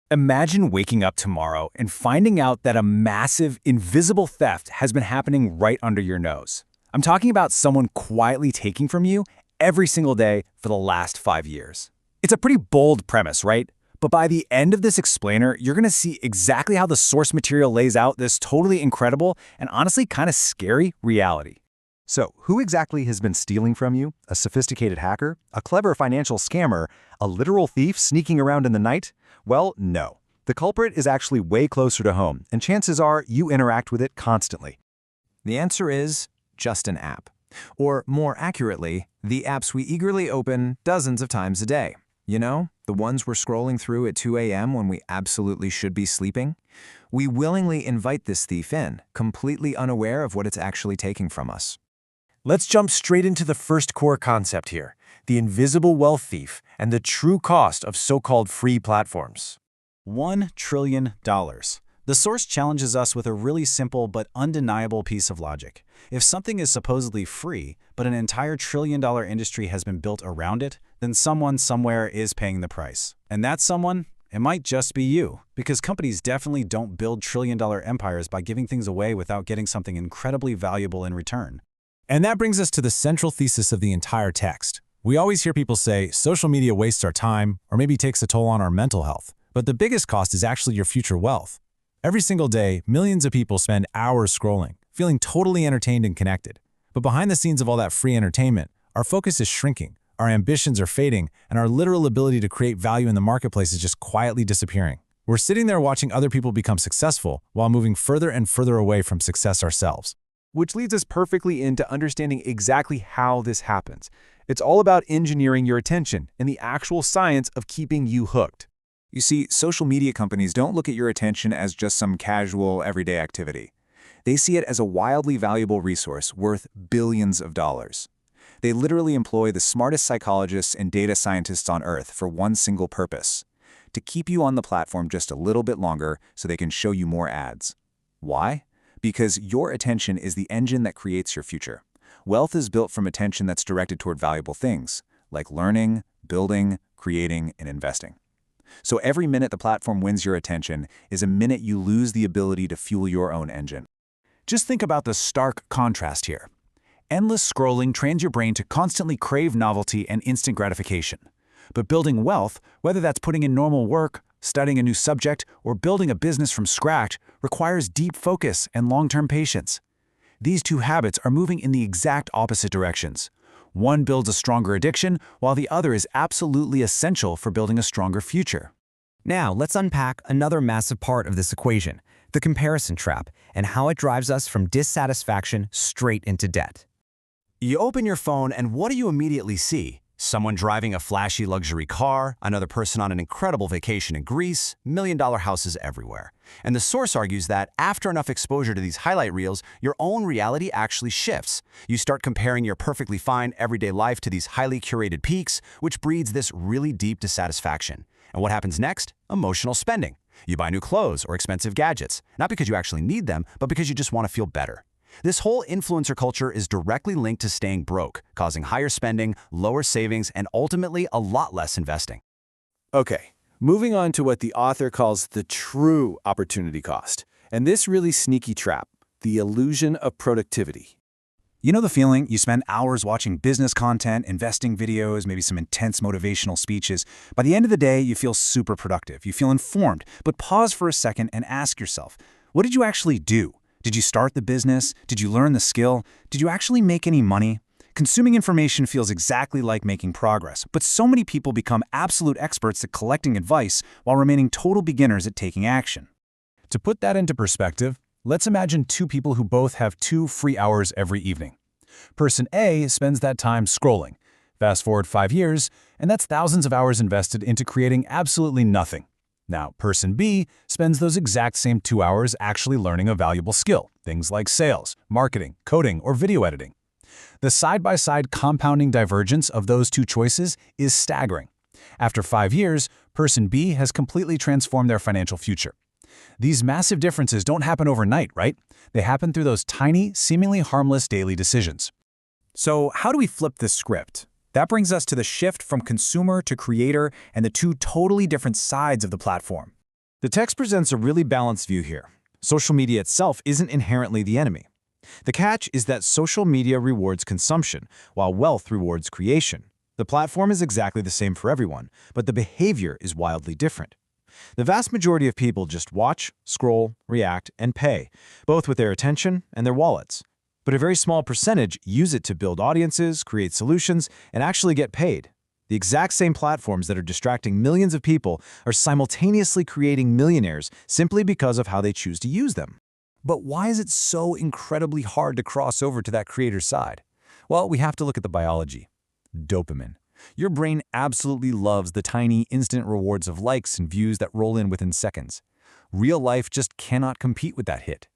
Imagine waking up tomorrow and finding out that a massive, invisible theft has been happening right under your nose. I'm talking about someone quietly taking from you every single day for the last 5 years. It's a pretty bold premise, right? But by the end of this explainer, you're going to see exactly how the source material lays out this totally incredible and honestly kind of scary reality. So, who exactly has been stealing from you? A sophisticated hacker? A clever financial scammer? A literal thief sneaking around in the night? Well, no. The culprit is actually way closer to home, and chances are you interact with it constantly. The answer is just an app. Or more accurately, the apps we eagerly open dozens of times a day. You know, the ones we're scrolling through at 2 a.m. when we absolutely should be sleeping? We willingly invite this thief in, completely unaware of what it's actually taking from us. Let's jump straight into the first core concept here, the invisible wealth thief and the true cost of so-called free platforms. $1 trillion. The source challenges us with a really simple but undeniable piece of logic. If something is supposedly free, but an entire trillion-dollar industry has been built around it, then someone somewhere is paying the price. And that someone, it might just be you, because companies definitely don't build trillion-dollar empires by giving things away without getting something incredibly valuable in return. And that brings us to the central thesis of the entire text. We always hear people say social media wastes our time or maybe takes a toll on our mental health. But the biggest cost is actually your future wealth. Every single day, millions of people spend hours scrolling, feeling totally entertained and connected. But behind the scenes of all that free entertainment, our focus is shrinking, our ambitions are fading, and our literal ability to create value in the marketplace is just quietly disappearing. We're sitting there watching other people become successful while moving further and further away from success ourselves. Which leads us perfectly into understanding exactly how this happens. It's all about engineering your attention and the actual science of keeping you hooked. You see, social media companies don't look at your attention as just some casual, everyday activity. They see it as a wildly valuable resource worth billions of dollars. They literally employ the smartest psychologists and data scientists on Earth for one single purpose: to keep you on the platform just a little bit longer so they can show you more ads. Why? Because your attention is the engine that creates your future. Wealth is built from attention that's directed toward valuable things, like learning, building, creating, and investing. So every minute the platform wins your attention is a minute you lose the ability to fuel your own engine. Just think about the stark contrast here. Endless scrolling trains your brain to constantly crave novelty and instant gratification. But building wealth, whether that's putting in normal work, studying a new subject, or building a business from scratch, requires deep focus and long-term patience. These two habits are moving in the exact opposite directions. One builds a stronger addiction, while the other is absolutely essential for building a stronger future. Now, let's unpack another massive part of this equation, the comparison trap, and how it drives us from dissatisfaction straight into debt. You open your phone, and what do you immediately see? Someone driving a flashy luxury car, another person on an incredible vacation in Greece, million-dollar houses everywhere. And the source argues that after enough exposure to these highlight reels, your own reality actually shifts. You start comparing your perfectly fine everyday life to these highly curated peaks, which breeds this really deep dissatisfaction. And what happens next? Emotional spending. You buy new clothes or expensive gadgets, not because you actually need them, but because you just want to feel better. This whole influencer culture is directly linked to staying broke, causing higher spending, lower savings, and ultimately a lot less investing. Okay, moving on to what the author calls the true opportunity cost, and this really sneaky trap, the illusion of productivity. You know the feeling? You spend hours watching business content, investing videos, maybe some intense motivational speeches. By the end of the day, you feel super productive. You feel informed. But pause for a second and ask yourself, what did you actually do? Did you start the business? Did you learn the skill? Did you actually make any money? Consuming information feels exactly like making progress, but so many people become absolute experts at collecting advice while remaining total beginners at taking action. To put that into perspective, let's imagine two people who both have 2 free hours every evening. Person A spends that time scrolling. Fast forward 5 years, and that's thousands of hours invested into creating absolutely nothing. Now, person B spends those exact same 2 hours actually learning a valuable skill, things like sales, marketing, coding, or video editing. The side-by-side compounding divergence of those two choices is staggering. After 5 years, person B has completely transformed their financial future. These massive differences don't happen overnight, right? They happen through those tiny, seemingly harmless daily decisions. So how do we flip this script? That brings us to the shift from consumer to creator and the two totally different sides of the platform. The text presents a really balanced view here. Social media itself isn't inherently the enemy. The catch is that social media rewards consumption, while wealth rewards creation. The platform is exactly the same for everyone, but the behavior is wildly different. The vast majority of people just watch, scroll, react, and pay, both with their attention and their wallets. But a very small percentage use it to build audiences, create solutions, and actually get paid. The exact same platforms that are distracting millions of people are simultaneously creating millionaires simply because of how they choose to use them. But why is it so incredibly hard to cross over to that creator side? Well, we have to look at the biology. Dopamine. Your brain absolutely loves the tiny, instant rewards of likes and views that roll in within seconds. Real life just cannot compete with that hit.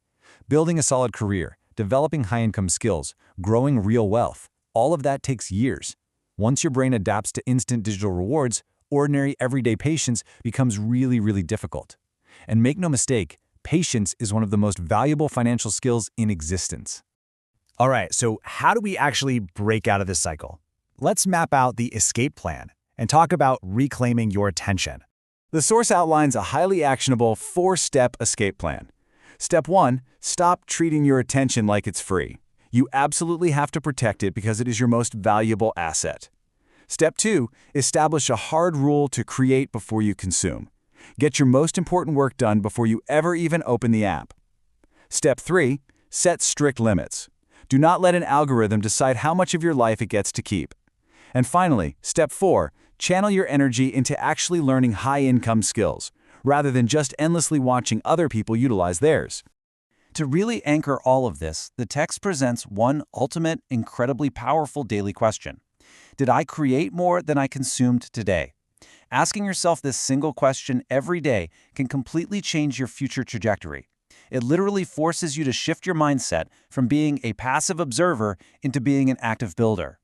Building a solid career, developing high-income skills, growing real wealth, all of that takes years. Once your brain adapts to instant digital rewards, ordinary everyday patience becomes really difficult. And make no mistake, patience is one of the most valuable financial skills in existence. All right, so how do we actually break out of this cycle? Let's map out the escape plan and talk about reclaiming your attention. The source outlines a highly actionable 4-step escape plan. Step 1, stop treating your attention like it's free. You absolutely have to protect it because it is your most valuable asset. Step 2, establish a hard rule to create before you consume. Get your most important work done before you ever even open the app. Step 3, set strict limits. Do not let an algorithm decide how much of your life it gets to keep. And finally, Step 4, channel your energy into actually learning high-income skills, rather than just endlessly watching other people utilize theirs. To really anchor all of this, the text presents one ultimate, incredibly powerful daily question. Did I create more than I consumed today? Asking yourself this single question every day can completely change your future trajectory. It literally forces you to shift your mindset from being a passive observer into being an active builder.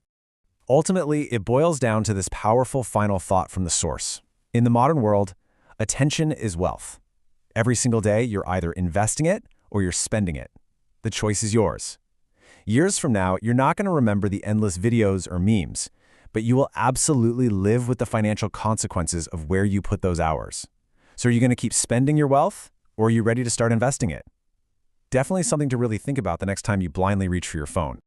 Ultimately, it boils down to this powerful final thought from the source. In the modern world, attention is wealth. Every single day, you're either investing it or you're spending it. The choice is yours. Years from now, you're not going to remember the endless videos or memes, but you will absolutely live with the financial consequences of where you put those hours. So are you going to keep spending your wealth, or are you ready to start investing it? Definitely something to really think about the next time you blindly reach for your phone.